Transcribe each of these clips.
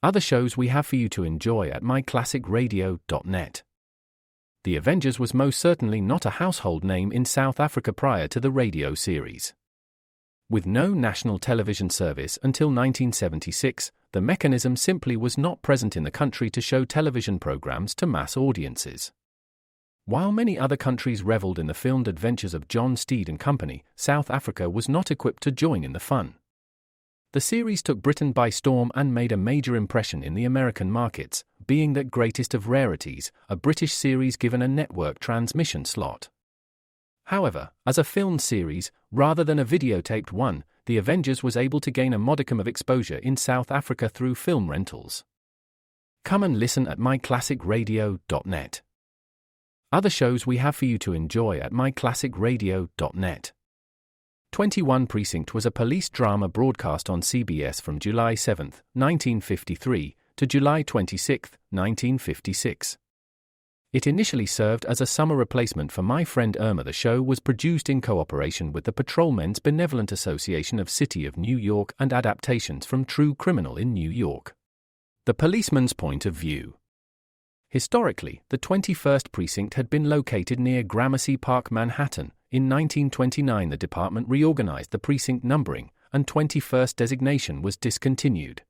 Other shows we have for you to enjoy at myclassicradio.net. The Avengers was most certainly not a household name in South Africa prior to the radio series. With no national television service until 1976, the mechanism simply was not present in the country to show television programs to mass audiences. While many other countries reveled in the filmed adventures of John Steed and company, South Africa was not equipped to join in the fun. The series took Britain by storm and made a major impression in the American markets, being that greatest of rarities, a British series given a network transmission slot. However, as a filmed series, rather than a videotaped one, The Avengers was able to gain a modicum of exposure in South Africa through film rentals. Come and listen at myclassicradio.net. Other shows we have for you to enjoy at myclassicradio.net. 21 Precinct was a police drama broadcast on CBS from July 7, 1953, to July 26, 1956. It initially served as a summer replacement for My Friend Irma. The show was produced in cooperation with the Patrolmen's Benevolent Association of City of New York and adaptations from True Criminal in New York. The Policeman's Point of View. Historically, the 21st Precinct had been located near Gramercy Park, Manhattan. In 1929, the department reorganized the precinct numbering, and 21st designation was discontinued.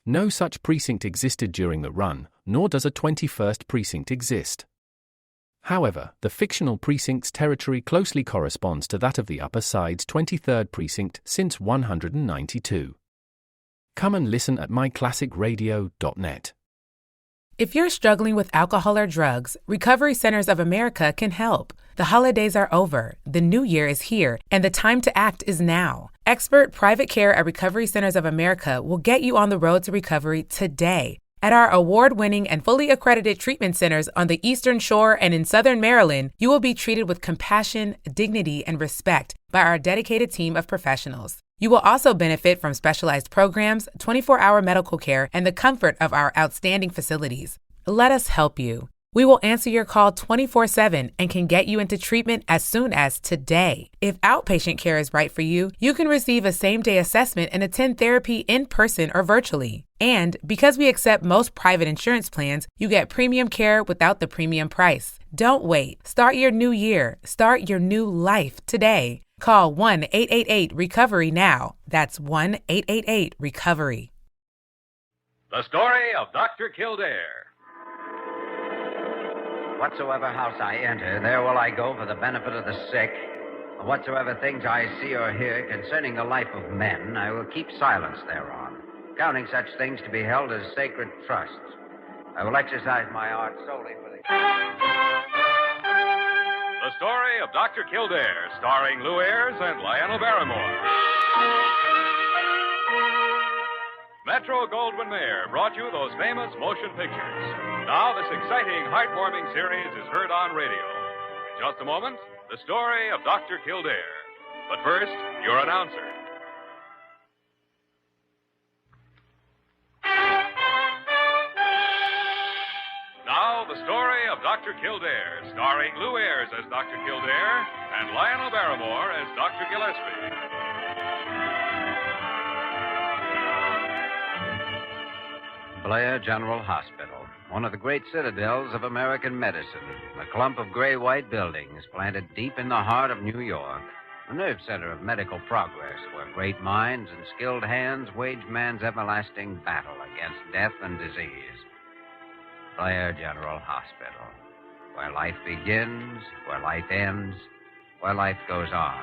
No such precinct existed during the run, nor does a 21st precinct exist. However, the fictional precinct's territory closely corresponds to that of the Upper Side's 23rd precinct since 192. Come and listen at myclassicradio.net. If you're struggling with alcohol or drugs, Recovery Centers of America can help. The holidays are over, the new year is here, and the time to act is now. Expert private care at Recovery Centers of America will get you on the road to recovery today. At our award-winning and fully accredited treatment centers on the Eastern Shore and in Southern Maryland, you will be treated with compassion, dignity, and respect by our dedicated team of professionals. You will also benefit from specialized programs, 24-hour medical care, and the comfort of our outstanding facilities. Let us help you. We will answer your call 24/7 and can get you into treatment as soon as today. If outpatient care is right for you, you can receive a same-day assessment and attend therapy in person or virtually. And because we accept most private insurance plans, you get premium care without the premium price. Don't wait. Start your new year. Start your new life today. Call 1-888-RECOVERY now. That's 1-888-RECOVERY. The story of Dr. Kildare. Whatsoever house I enter, there will I go for the benefit of the sick. Whatsoever things I see or hear concerning the life of men, I will keep silence thereon, counting such things to be held as sacred trusts. I will exercise my art solely for the... The story of Dr. Kildare, starring Lou Ayres and Lionel Barrymore. Metro-Goldwyn-Mayer brought you those famous motion pictures. Now this exciting, heartwarming series is heard on radio. In just a moment, the story of Dr. Kildare. But first, your announcer. Now, the story of Dr. Kildare, starring Lou Ayres as Dr. Kildare and Lionel Barrymore as Dr. Gillespie. Blair General Hospital, one of the great citadels of American medicine, a clump of gray-white buildings planted deep in the heart of New York, a nerve center of medical progress where great minds and skilled hands wage man's everlasting battle against death and disease. Blair General Hospital, where life begins, where life ends, where life goes on.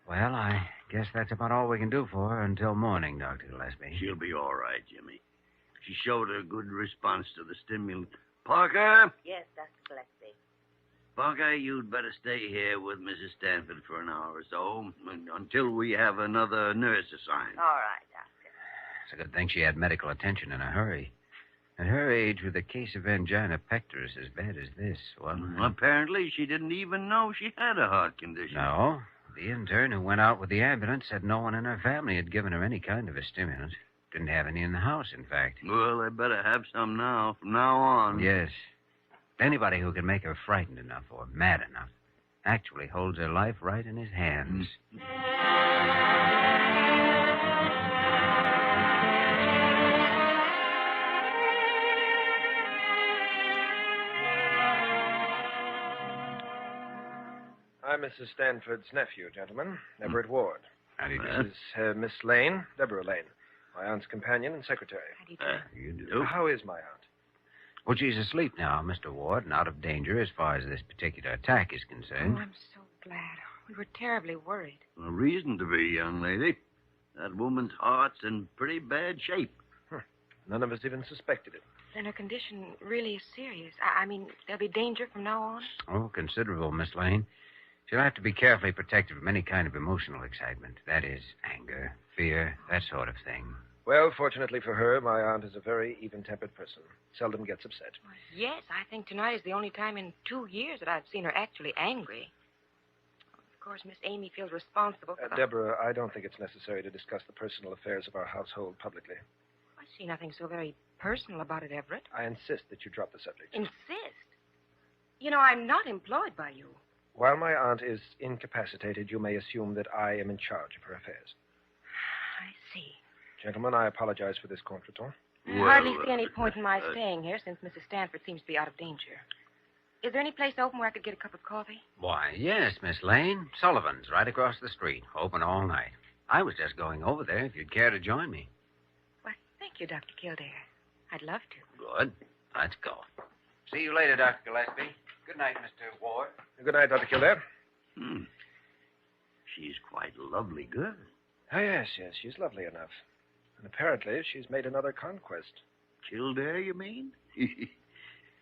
Well, I guess that's about all we can do for her until morning, Dr. Gillespie. She'll be all right, Jimmy. She showed a good response to the stimulant. Parker? Yes, Dr. Gillespie. Parker, you'd better stay here with Mrs. Stanford for an hour or so until we have another nurse assigned. All right, Doctor. It's a good thing she had medical attention in a hurry. At her age, with a case of angina pectoris as bad as this, well... Apparently, she didn't even know she had a heart condition. No. The intern who went out with the ambulance said no one in her family had given her any kind of a stimulant. Didn't have any in the house, in fact. Well, they better have some now, from now on. Yes. Anybody who can make her frightened enough or mad enough. actually holds her life right in his hands. I'm Mrs. Stanford's nephew, gentlemen, Everett Ward. How do you do? This is Miss Lane, Deborah Lane, my aunt's companion and secretary. You do. How is my aunt? Well, she's asleep now, Mr. Ward, and out of danger as far as this particular attack is concerned. Oh, I'm so glad. We were terribly worried. A reason to be, young lady. That woman's heart's in pretty bad shape. None of us even suspected it. Then her condition really is serious. I mean, there'll be danger from now on? Oh, considerable, Miss Lane. She'll have to be carefully protected from any kind of emotional excitement. That is, anger, fear, that sort of thing. Well, fortunately for her, my aunt is a very even-tempered person. Seldom gets upset. Well, yes, I think tonight is the only time in 2 years that I've seen her actually angry. Of course, Miss Amy feels responsible for the... Deborah, I don't think it's necessary to discuss the personal affairs of our household publicly. I see nothing so very personal about it, Everett. I insist that you drop the subject. Insist? You know, I'm not employed by you. While my aunt is incapacitated, you may assume that I am in charge of her affairs. I see. Gentlemen, I apologize for this contretemps. I hardly see any point in my staying here since Mrs. Stanford seems to be out of danger. Is there any place open where I could get a cup of coffee? Why, yes, Miss Lane. Sullivan's right across the street. Open all night. I was just going over there if you'd care to join me. Why, thank you, Dr. Kildare. I'd love to. Good. Let's go. See you later, Dr. Gillespie. Good night, Mr. Ward. Good night, Dr. Kildare. She's quite a lovely girl. Oh, yes, she's lovely enough. And apparently she's made another conquest. Kildare, you mean?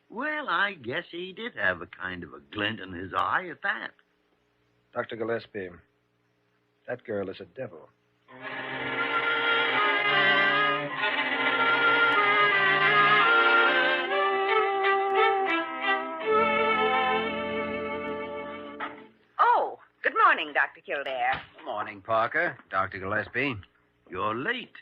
Well, I guess he did have a kind of a glint in his eye at that. Dr. Gillespie, that girl is a devil. Oh, good morning, Dr. Kildare. Good morning, Parker. Dr. Gillespie. You're late.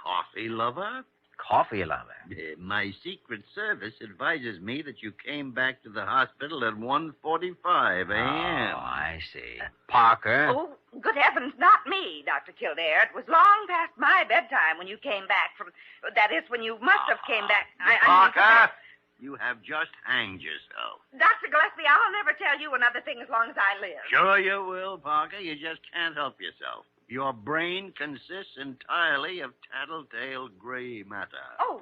Coffee lover? Coffee lover. My Secret Service advises me that you came back to the hospital at 1:45 a.m. Oh, I see. Parker. Oh, good heavens, not me, Dr. Kildare. It was long past my bedtime when you came back from... That is, when you must have came back... Parker, you have just hanged yourself. Dr. Gillespie, I'll never tell you another thing as long as I live. Sure you will, Parker. You just can't help yourself. Your brain consists entirely of tattletale gray matter. Oh.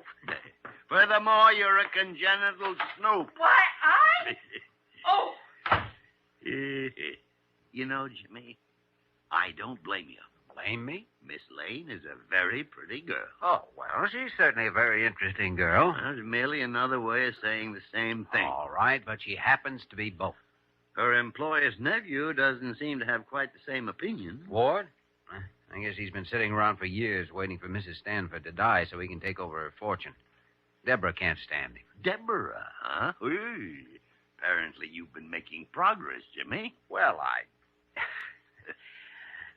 Furthermore, you're a congenital snoop. Why, I... Oh. You know, Jimmy, I don't blame you. Blame me? Miss Lane is a very pretty girl. Oh, well, she's certainly a very interesting girl. That's merely another way of saying the same thing. All right, but she happens to be both. Her employer's nephew doesn't seem to have quite the same opinion. Ward? I guess he's been sitting around for years waiting for Mrs. Stanford to die so he can take over her fortune. Deborah can't stand him. Deborah, huh? Apparently you've been making progress, Jimmy. Well,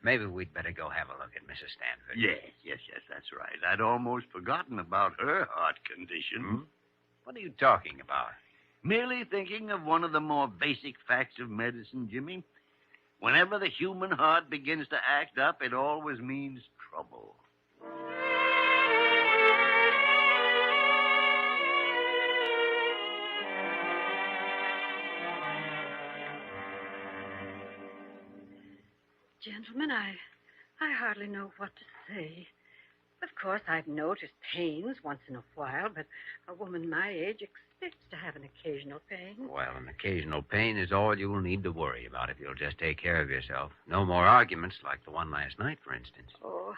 Maybe we'd better go have a look at Mrs. Stanford. Yes, that's right. I'd almost forgotten about her heart condition. What are you talking about? Merely thinking of one of the more basic facts of medicine, Jimmy. Whenever the human heart begins to act up, it always means trouble. Gentlemen, I hardly know what to say. Of course, I've noticed pains once in a while, but a woman my age expects to have an occasional pain. Well, an occasional pain is all you'll need to worry about if you'll just take care of yourself. No more arguments like the one last night, for instance. Oh,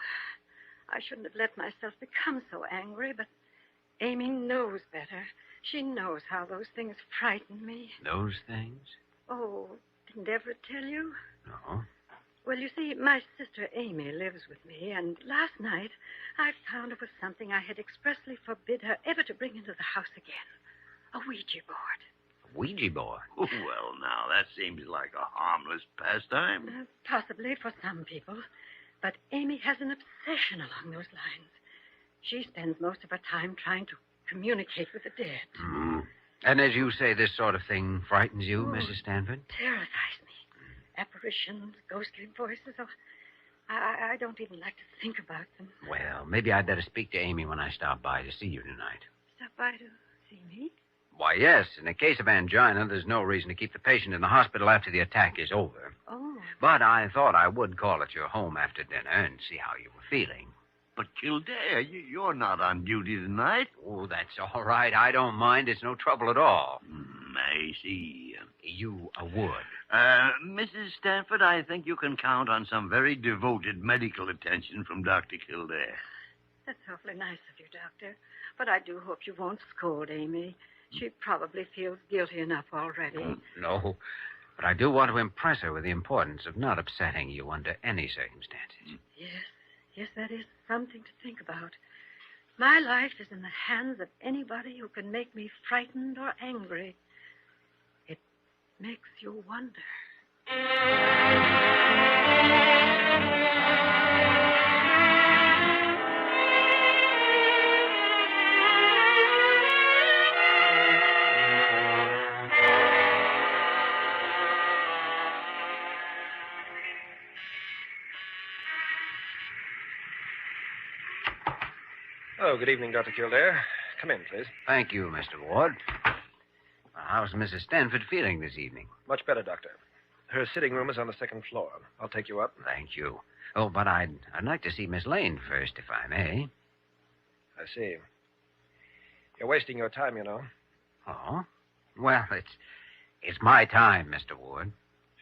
I shouldn't have let myself become so angry, but Amy knows better. She knows how those things frighten me. Those things? Oh, didn't Everett tell you? No. Well, you see, my sister Amy lives with me, and last night I found it was something I had expressly forbid her ever to bring into the house again. A Ouija board. A Ouija board? Oh, well, now, that seems like a harmless pastime. Possibly for some people, but Amy has an obsession along those lines. She spends most of her time trying to communicate with the dead. And as you say, this sort of thing frightens you, Mrs. Stanford? Terrifies me. apparitions, ghostly voices. Oh, I don't even like to think about them. Well, maybe I'd better speak to Amy when I stop by to see you tonight. Stop by to see me? Why, yes. In a case of angina, there's no reason to keep the patient in the hospital after the attack is over. Oh. But I thought I would call at your home after dinner and see how you were feeling. But, Kildare, you're not on duty tonight. Oh, that's all right. I don't mind. It's no trouble at all. I see. You would. Mrs. Stanford, I think you can count on some very devoted medical attention from Dr. Kildare. That's awfully nice of you, Doctor. But I do hope you won't scold Amy. She probably feels guilty enough already. No, but I do want to impress her with the importance of not upsetting you under any circumstances. Yes, that is something to think about. My life is in the hands of anybody who can make me frightened or angry. It makes you wonder. Oh, good evening, Dr. Kildare. Come in, please. Thank you, Mr. Ward. How's Mrs. Stanford feeling this evening? Much better, Doctor. Her sitting room is on the second floor. I'll take you up. Thank you. Oh, but I'd like to see Miss Lane first, if I may. I see. You're wasting your time, you know. Oh? Well, it's my time, Mr. Ward.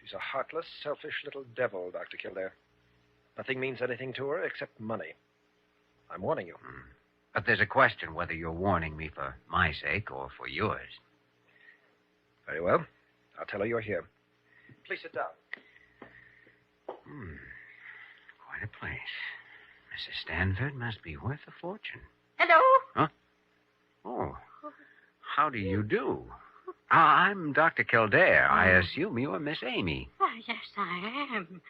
She's a heartless, selfish little devil, Dr. Kildare. Nothing means anything to her except money. I'm warning you. But there's a question whether you're warning me for my sake or for yours. Very well. I'll tell her you're here. Please sit down. Quite a place. Mrs. Stanford must be worth a fortune. Hello? Huh? Oh. How do you do? I'm Dr. Kildare. I assume you're Miss Amy. Why, yes, I am.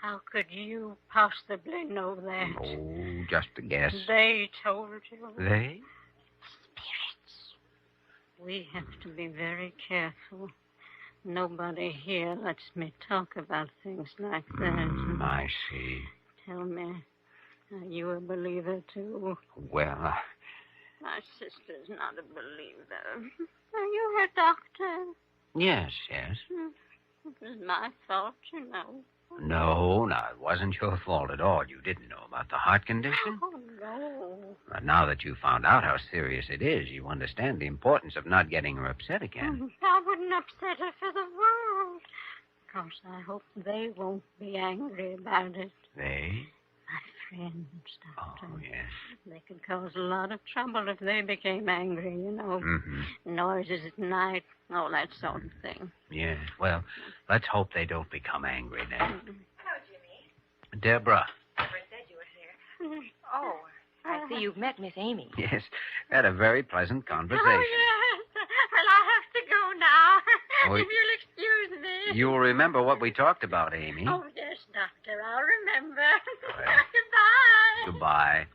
How could you possibly know that? Oh, just a guess. They told you. They? Spirits. We have to be very careful. Nobody here lets me talk about things like that. I see. Tell me, are you a believer, too? Well, My sister's not a believer. Are you her doctor? yes. It was my fault, you know. No, it wasn't your fault at all. You didn't know about the heart condition. Oh, no. But now that you found out how serious it is, you understand the importance of not getting her upset again. I wouldn't upset her for the world. Of course, I hope they won't be angry about it. They? My friends, Doctor. Oh, yes. They could cause a lot of trouble if they became angry, you know. Mm-hmm. Noises at night, all that sort of thing. Yes. Well, let's hope they don't become angry then. Hello, Jimmy. Deborah. Never said you were here. Oh, I see you've met Miss Amy. Yes. Had a very pleasant conversation. Oh, yes. Well, I have to go now. Oh, if you'll excuse me. You'll remember what we talked about, Amy. Oh, yes, Doctor. I'll remember. Well. Goodbye. Goodbye.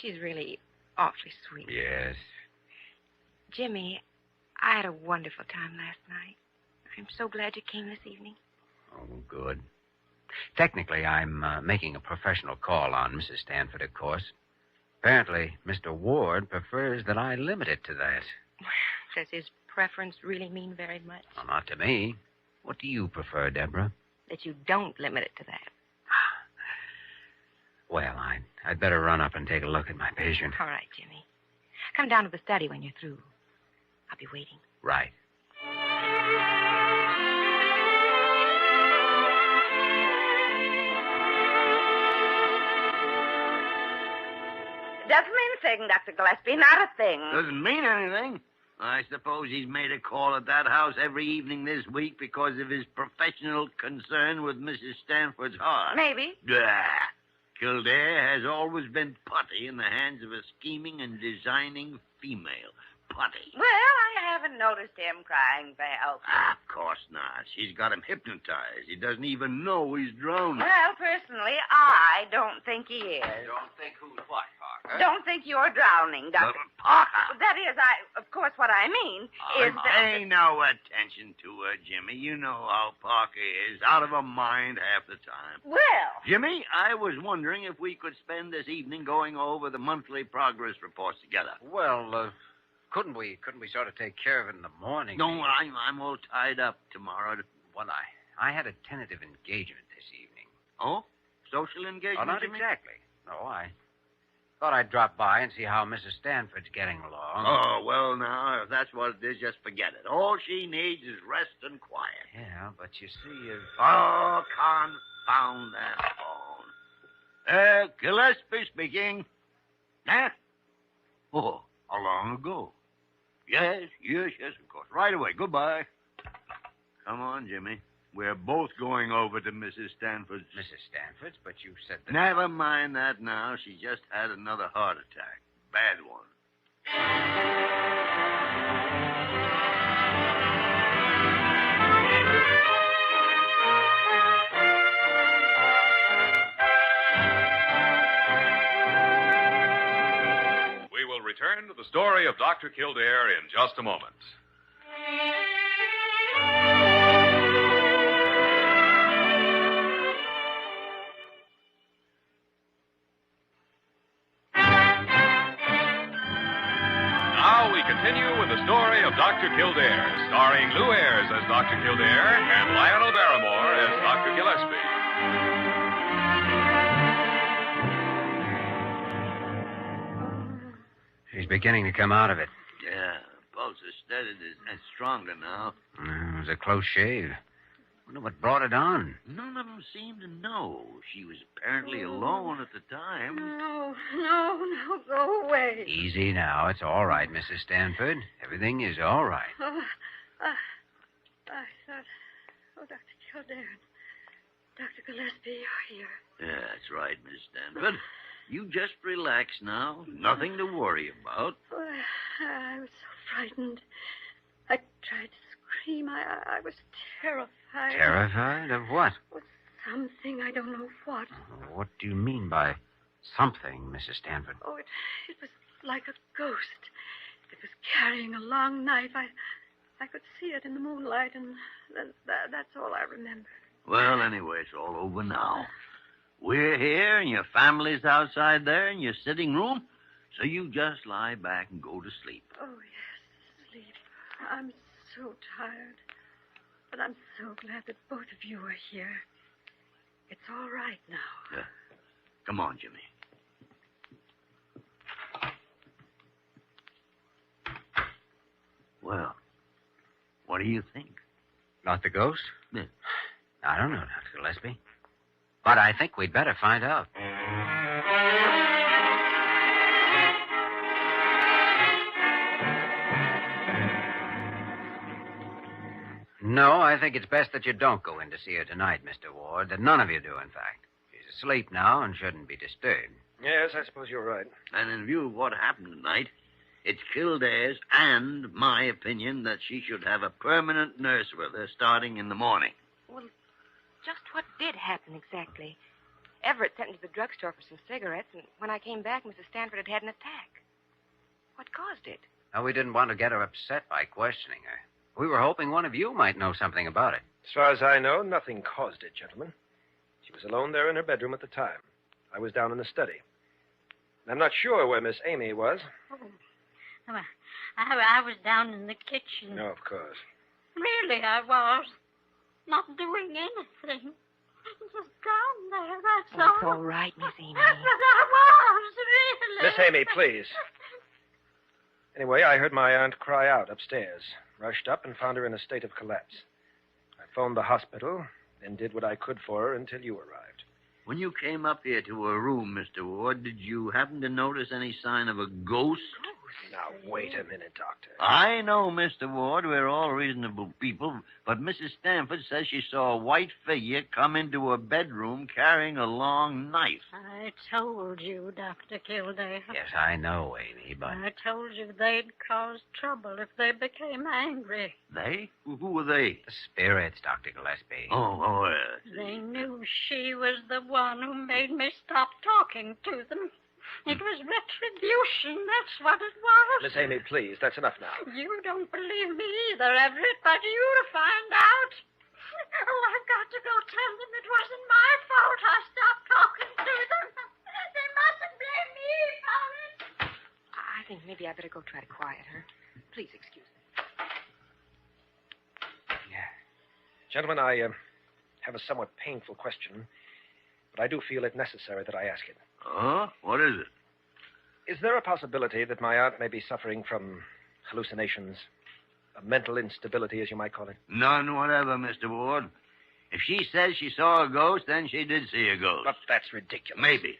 She's really awfully sweet. Yes. Jimmy, I had a wonderful time last night. I'm so glad you came this evening. Oh, good. Technically, I'm making a professional call on Mrs. Stanford, of course. Apparently, Mr. Ward prefers that I limit it to that. Does his preference really mean very much? Well, not to me. What do you prefer, Deborah? That you don't limit it to that. Well, I'd better run up and take a look at my patient. All right, Jimmy. Come down to the study when you're through. I'll be waiting. Right. Doesn't mean a thing, Dr. Gillespie. Not a thing. Doesn't mean anything. I suppose he's made a call at that house every evening this week because of his professional concern with Mrs. Stanford's heart. Maybe. Kildare has always been putty in the hands of a scheming and designing female. putty. Well, I haven't noticed him crying for help. Of course not. She's got him hypnotized. He doesn't even know he's drowning. Well, personally, I don't think he is. Don't think who's what, Parker? Don't think you're drowning, Doctor. Parker. That is, of course, what I mean is that... Pay no attention to her, Jimmy. You know how Parker is. Out of her mind half the time. Well... Jimmy, I was wondering if we could spend this evening going over the monthly progress reports together. Well, couldn't we sort of take care of it in the morning? No, I'm all tied up tomorrow. Well, I had a tentative engagement this evening. Oh? Social engagement, Oh, not Jimmy? exactly. No, I thought I'd drop by and see how Mrs. Stanford's getting along. Oh, well, now, if that's what it is, just forget it. All she needs is rest and quiet. Yeah, but you see, Oh, confound that phone. Gillespie speaking. Huh? Oh, how long ago? Yes, of course. Right away. Goodbye. Come on, Jimmy. We're both going over to Mrs. Stanford's. Mrs. Stanford's, but you said that... Never mind that now. She just had another heart attack. Bad one. We will return to the story of Dr. Kildare in just a moment. Now we continue with the story of Dr. Kildare, starring Lou Ayres as Dr. Kildare and Lionel Barrymore as Dr. Gillespie. She's beginning to come out of it. Yeah, pulse is steadied and stronger now. It was a close shave. Wonder what brought it on. None of them seem to know. She was apparently alone at the time. No, go away. Easy now. It's all right, Mrs. Stanford. Everything is all right. Oh, I thought... Oh, Dr. Kildare, Dr. Gillespie, you're here. Yeah, that's right, Miss Stanford. You just relax now. Nothing to worry about. Oh, I was so frightened. I tried to scream. I was terrified. Terrified of what? Well, something, I don't know what. What do you mean by something, Mrs. Stanford? Oh, it was like a ghost. It was carrying a long knife. I could see it in the moonlight, and that's all I remember. Well, anyway, it's all over now. We're here, and your family's outside there in your sitting room, so you just lie back and go to sleep. Oh, yes, sleep. I'm so tired. But I'm so glad that both of you are here. It's all right now. Yeah. Come on, Jimmy. Well, what do you think? About the ghost? Yeah. I don't know, Dr. Gillespie. But I think we'd better find out. No, I think it's best that you don't go in to see her tonight, Mr. Ward. That none of you do, in fact. She's asleep now and shouldn't be disturbed. Yes, I suppose you're right. And in view of what happened tonight, it's Kildare's and my opinion that she should have a permanent nurse with her starting in the morning. Well, just what did happen exactly? Everett sent me to the drugstore for some cigarettes, and when I came back, Mrs. Stanford had had an attack. What caused it? Now, we didn't want to get her upset by questioning her. We were hoping one of you might know something about it. As far as I know, nothing caused it, gentlemen. She was alone there in her bedroom at the time. I was down in the study. I'm not sure where Miss Amy was. Oh, I was down in the kitchen. No, of course. Really, I was. Not doing anything. Just down there, that's all. It's all right, Miss Amy. But I was, really. Miss Amy, please. Anyway, I heard my aunt cry out upstairs. Rushed up and found her in a state of collapse. I phoned the hospital, then did what I could for her until you arrived. When you came up here to her room, Mr. Ward, did you happen to notice any sign of a ghost? Now, wait a minute, Doctor. I know, Mr. Ward, we're all reasonable people, but Mrs. Stanford says she saw a white figure come into her bedroom carrying a long knife. I told you, Dr. Kildare. Yes, I know, Amy, but... I told you they'd cause trouble if they became angry. They? Who were they? The spirits, Dr. Gillespie. Oh, They knew she was the one who made me stop talking to them. It was retribution, that's what it was. Miss Amy, please, that's enough now. You don't believe me either, Everett, but you'll find out. Oh, I've got to go tell them it wasn't my fault I stopped talking to them. They mustn't blame me for it. I think maybe I better go try to quiet her. Please excuse me. Yeah. Gentlemen, I have a somewhat painful question, but I do feel it necessary that I ask it. Oh? What is it? Is there a possibility that my aunt may be suffering from hallucinations, a mental instability, as you might call it? None whatever, Mr. Ward. If she says she saw a ghost, then she did see a ghost. But that's ridiculous. Maybe.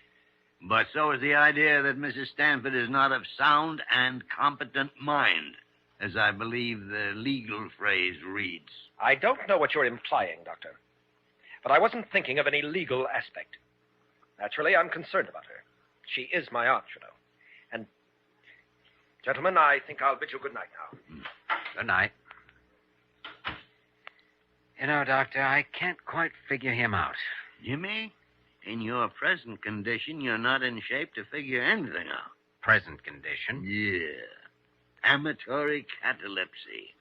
But so is the idea that Mrs. Stanford is not of sound and competent mind, as I believe the legal phrase reads. I don't know what you're implying, Doctor, but I wasn't thinking of any legal aspect. Naturally, I'm concerned about her. She is my aunt, you know. And, gentlemen, I think I'll bid you good night now. Good night. You know, Doctor, I can't quite figure him out. Jimmy, in your present condition, you're not in shape to figure anything out. Present condition? Yeah. Amatory catalepsy.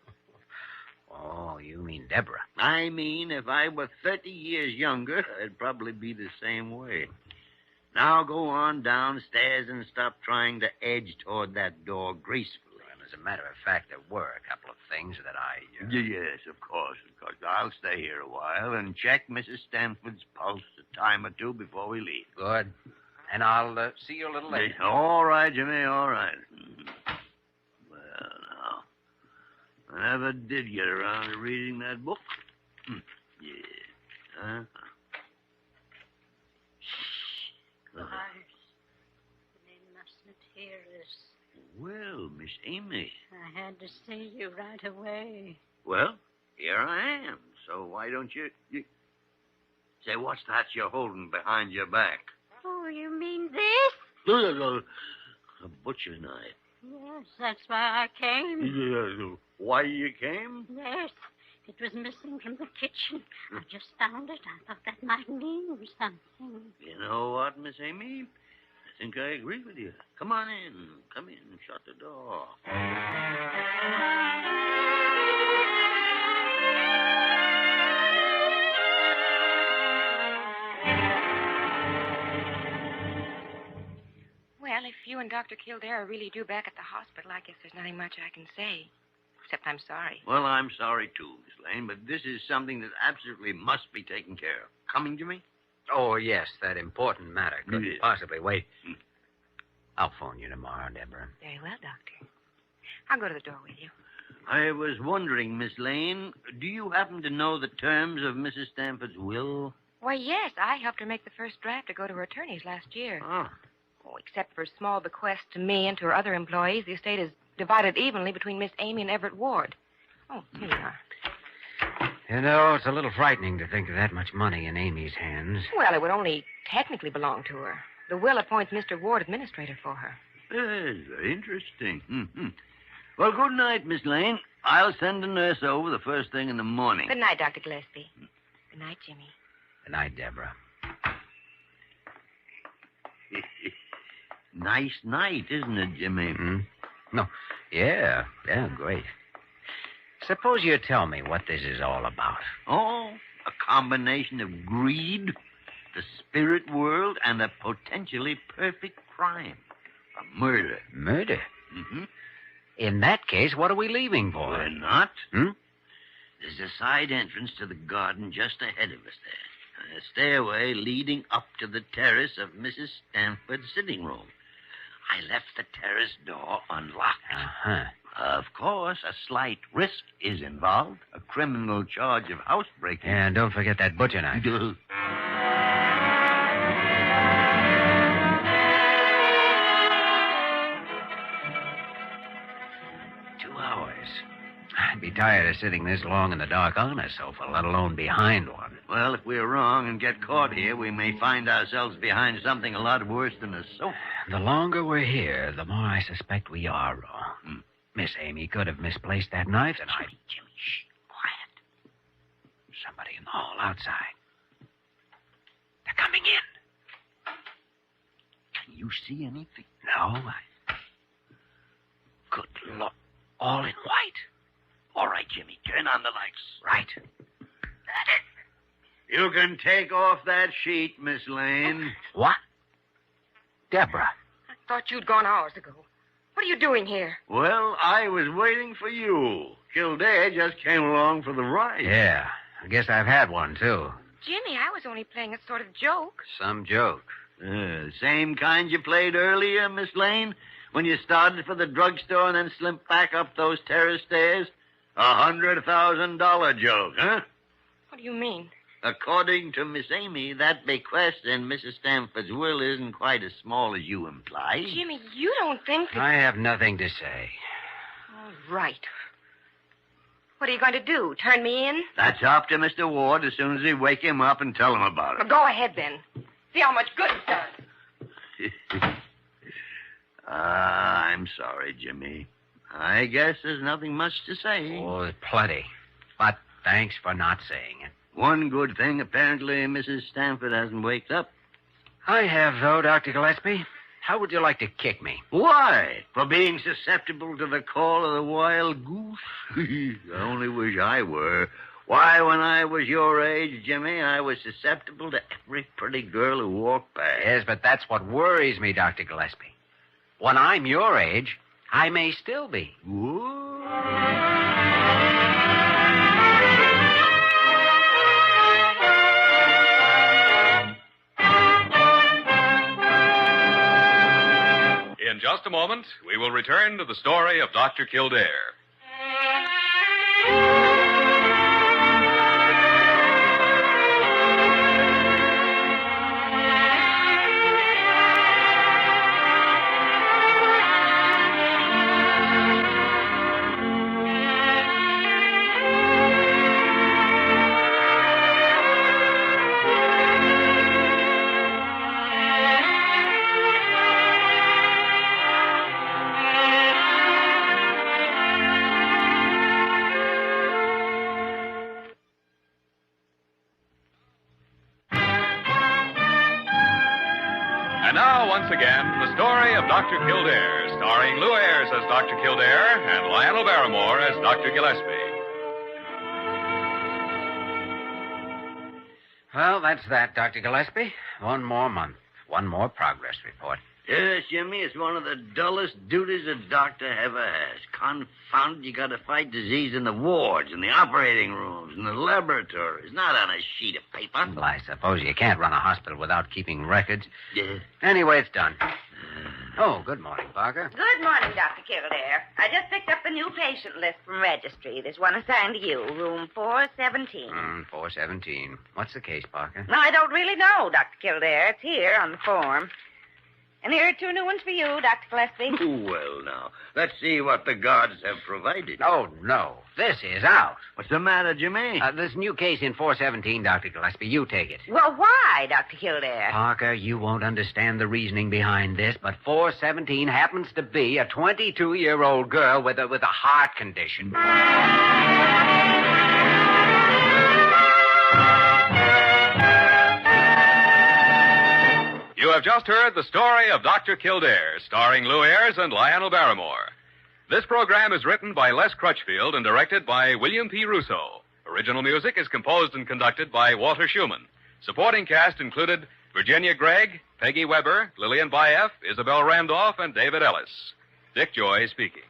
Oh, you mean Deborah. I mean, if I were 30 years younger, I'd probably be the same way. Now go on downstairs and stop trying to edge toward that door gracefully. Well, as a matter of fact, there were a couple of things that I... Yes, of course. I'll stay here a while and check Mrs. Stanford's pulse a time or two before we leave. Good. And I'll see you a little later. All right, Jimmy, all right. Well, now, I never did get around to reading that book. Yeah. Huh? Lars, they mustn't hear us. Well, Miss Amy. I had to see you right away. Well, here I am. So why don't you... Say, what's that you're holding behind your back? Oh, you mean this? A butcher knife. Yes, that's why I came. Why you came? Yes, it was missing from the kitchen. I just found it. I thought that might mean something. You know what, Miss Amy? I think I agree with you. Come on in. Come in and shut the door. Well, if you and Dr. Kildare are really due back at the hospital, I guess there's nothing much I can say. Except I'm sorry. Well, I'm sorry, too, Miss Lane, but this is something that absolutely must be taken care of. Coming to me? Oh, yes, that important matter. Couldn't Yes. possibly wait. I'll phone you tomorrow, Deborah. Very well, Doctor. I'll go to the door with you. I was wondering, Miss Lane, do you happen to know the terms of Mrs. Stanford's will? Why, yes, I helped her make the first draft to go to her attorneys last year. Oh. Oh, except for a small bequest to me and to her other employees, the estate is divided evenly between Miss Amy and Everett Ward. Oh, here you are. You know, it's a little frightening to think of that much money in Amy's hands. Well, it would only technically belong to her. The will appoints Mr. Ward administrator for her. Yes, very interesting. Mm-hmm. Well, good night, Miss Lane. I'll send a nurse over the first thing in the morning. Good night, Dr. Gillespie. Good night, Jimmy. Good night, Deborah. Nice night, isn't it, Jimmy? Mm-hmm. No. Yeah, great. Suppose you tell me what this is all about. Oh, a combination of greed, the spirit world, and a potentially perfect crime. A murder. Murder? Mm-hmm. In that case, what are we leaving for? We're not. Hmm? There's a side entrance to the garden just ahead of us there. A stairway leading up to the terrace of Mrs. Stanford's sitting room. I left the terrace door unlocked. Uh-huh. Of course, a slight risk is involved. A criminal charge of housebreaking. And don't forget that butcher knife. tired of sitting this long in the dark on a sofa, let alone behind one. Well, if we're wrong and get caught here, we may find ourselves behind something a lot worse than a sofa. The longer we're here, the more I suspect we are wrong. Miss Amy could have misplaced that knife, and Jimmy, shh. Quiet. Somebody in the hall outside. They're coming in. Can you see anything? No, Good Lord. All in white. All right, Jimmy, turn on the lights. Right. You can take off that sheet, Miss Lane. What? Deborah. I thought you'd gone hours ago. What are you doing here? Well, I was waiting for you. Kildare just came along for the ride. Yeah, I guess I've had one, too. Jimmy, I was only playing a sort of joke. Some joke. Same kind you played earlier, Miss Lane? When you started for the drugstore and then slipped back up those terrace stairs? $100,000 joke, huh? What do you mean? According to Miss Amy, that bequest in Mrs. Stanford-s will isn't quite as small as you imply. Jimmy, you don't think that... I have nothing to say. All right. What are you going to do? Turn me in? That's up to Mr. Ward as soon as we wake him up and tell him about Well, it. go ahead, then. See how much good it's done. I'm sorry, Jimmy. I guess there's nothing much to say. Oh, plenty. But thanks for not saying it. One good thing, apparently, Mrs. Stanford hasn't waked up. I have, though, Dr. Gillespie. How would you like to kick me? Why? For being susceptible to the call of the wild goose? I only wish I were. Why, when I was your age, Jimmy, I was susceptible to every pretty girl who walked by. Yes, but that's what worries me, Dr. Gillespie. When I'm your age, I may still be. Whoa. In just a moment, we will return to the story of Dr. Kildare. And now, once again, the story of Dr. Kildare, starring Lou Ayres as Dr. Kildare and Lionel Barrymore as Dr. Gillespie. Well, that's that, Dr. Gillespie. One more month. One more progress report. Yes, Jimmy, it's one of the dullest duties a doctor ever has. Confounded, you got to fight disease in the wards, in the operating rooms, in the laboratories, not on a sheet of paper. Well, I suppose you can't run a hospital without keeping records. Yeah. Anyway, it's done. Oh, good morning, Parker. Good morning, Dr. Kildare. I just picked up the new patient list from registry. There's one assigned to you, room 417. 417. What's the case, Parker? No, I don't really know, Dr. Kildare. It's here on the form. And here are two new ones for you, Dr. Gillespie. Well, now, let's see what the guards have provided. Oh, no. This is out. What's the matter, Jimmy? This new case in 417, Dr. Gillespie, you take it. Well, why, Dr. Kildare? Parker, you won't understand the reasoning behind this, but 417 happens to be a 22-year-old girl with a heart condition. You have just heard the story of Dr. Kildare, starring Lou Ayres and Lionel Barrymore. This program is written by Les Crutchfield and directed by William P. Russo. Original music is composed and conducted by Walter Schumann. Supporting cast included Virginia Gregg, Peggy Weber, Lillian Baeff, Isabel Randolph, and David Ellis. Dick Joy speaking.